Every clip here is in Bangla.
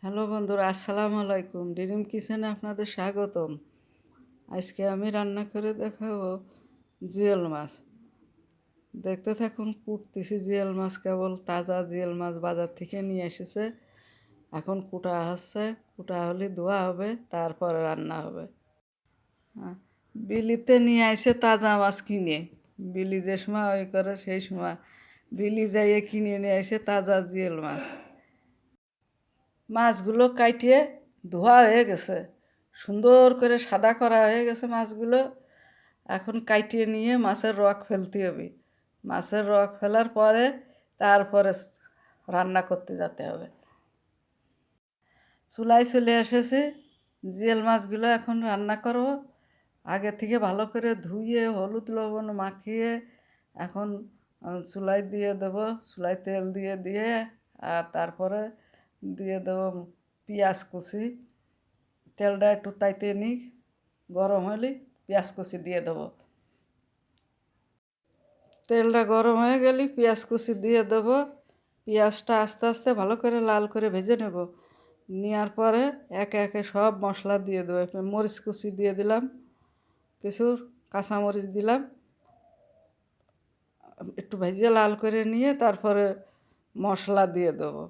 হ্যালো বন্ধুরা, আসসালামু আলাইকুম। ড্রিম কিচেনে আপনাদের স্বাগতম। আজকে আমি রান্না করে দেখাবো জিওল মাছ। দেখতে থাকুন, কুটতেছি জিওল মাছ, কেবল তাজা জিওল মাছ বাজার থেকে নিয়ে এসেছে। এখন কুটা হচ্ছে, কুটা হলে ধোয়া হবে, তারপরে রান্না হবে। হ্যাঁ, বিলিতে নিয়ে আসে তাজা মাছ কিনে। বিলি যে সময় ওই করে সেই সময় বিলি যাইয়ে কিনে নিয়ে আসে তাজা জিওল মাছ। মাছগুলো কাটিয়ে ধোয়া হয়ে গেছে, সুন্দর করে সাদা করা হয়ে গেছে মাছগুলো। এখন কাটিয়ে নিয়ে মাছের রক ফেলতে হবে। মাছের রক ফেলার পরে তারপরে রান্না করতে যেতে হবে। চুলায় চলে এসেছে, জিয়াল মাছগুলো এখন রান্না করব। আগে থেকে ভালো করে ধুয়ে হলুদ লবণ মাখিয়ে এখন চুলায় দিয়ে দেবো। চুলায় তেল দিয়ে দিয়ে আর তারপরে দিয়ে দেবো পেঁয়াজ কুচি। তেলটা একটু তাইতে নিই, গরম হলে পেঁয়াজ কুচি দিয়ে দেবো। তেলটা গরম হয়ে গেলে পেঁয়াজ কুচি দিয়ে দেবো। পেঁয়াজটা আস্তে আস্তে ভালো করে লাল করে ভেজে নেব। নেওয়ার পরে একে একে সব মশলা দিয়ে দেবো। একটু মরিচ কুচি দিয়ে দিলাম, কিছু কাঁচামরিচ দিলাম। একটু ভেজে লাল করে নিয়ে তারপরে মশলা দিয়ে দেবো।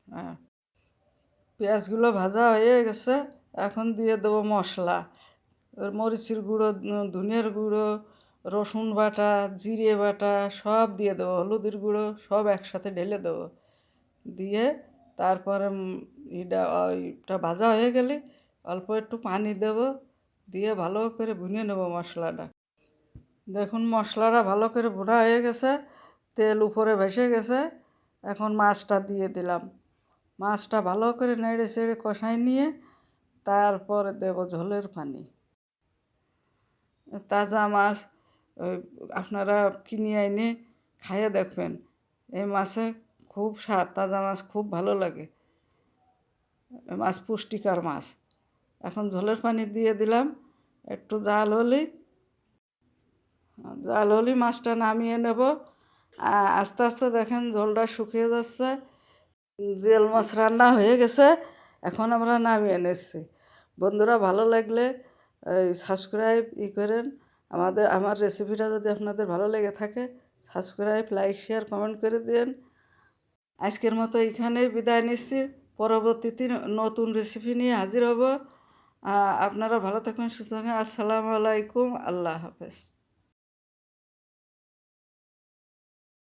হ্যাঁ, পেঁয়াজগুলো ভাজা হয়ে গেছে, এখন দিয়ে দেবো মশলা। মরিচের গুঁড়ো, ধনিয়ার গুঁড়ো, রসুন বাটা, জিরে বাটা সব দিয়ে দেবো, হলুদের গুঁড়ো সব একসাথে ঢেলে দেবো। দিয়ে তারপরে ওইটা ভাজা হয়ে গেলে অল্প একটু পানি দেবো, দিয়ে ভালো করে ভুনে নেবো মশলাটা। দেখুন মশলাটা ভালো করে ভুনা হয়ে গেছে, তেল উপরে ভেসে গেছে। এখন মাছটা দিয়ে দিলাম। মাছটা ভালো করে নেড়ে চেড়ে কষাই নিয়ে তারপরে দেবো ঝোলের পানি। তাজা মাছ ওই আপনারা কিনে এনে খাইয়ে দেখবেন। এই মাছে খুব স্বাদ, তাজা মাছ খুব ভালো লাগে। মাছ পুষ্টিকর মাছ। এখন ঝোলের পানি দিয়ে দিলাম। একটু জাল হলেই মাছটা নামিয়ে নেব। আস্তে আস্তে দেখেন ঝোলটা শুকিয়ে যাচ্ছে। জিওল মাছ রান্না হয়ে গেছে, এখন আমরা নামিয়ে নিচ্ছি। বন্ধুরা, ভালো লাগলে সাবস্ক্রাইব করেন। আমার রেসিপিটা যদি আপনাদের ভালো লেগে থাকে, সাবস্ক্রাইব, লাইক, শেয়ার, কমেন্ট করে দিন। আজকের মতো এইখানেই বিদায় নিচ্ছি। পরবর্তীতে নতুন রেসিপি নিয়ে হাজির হব। আপনারা ভালো থাকুন, সুস্থ থাকুন। আসসালামু আলাইকুম, আল্লাহ হাফেজ।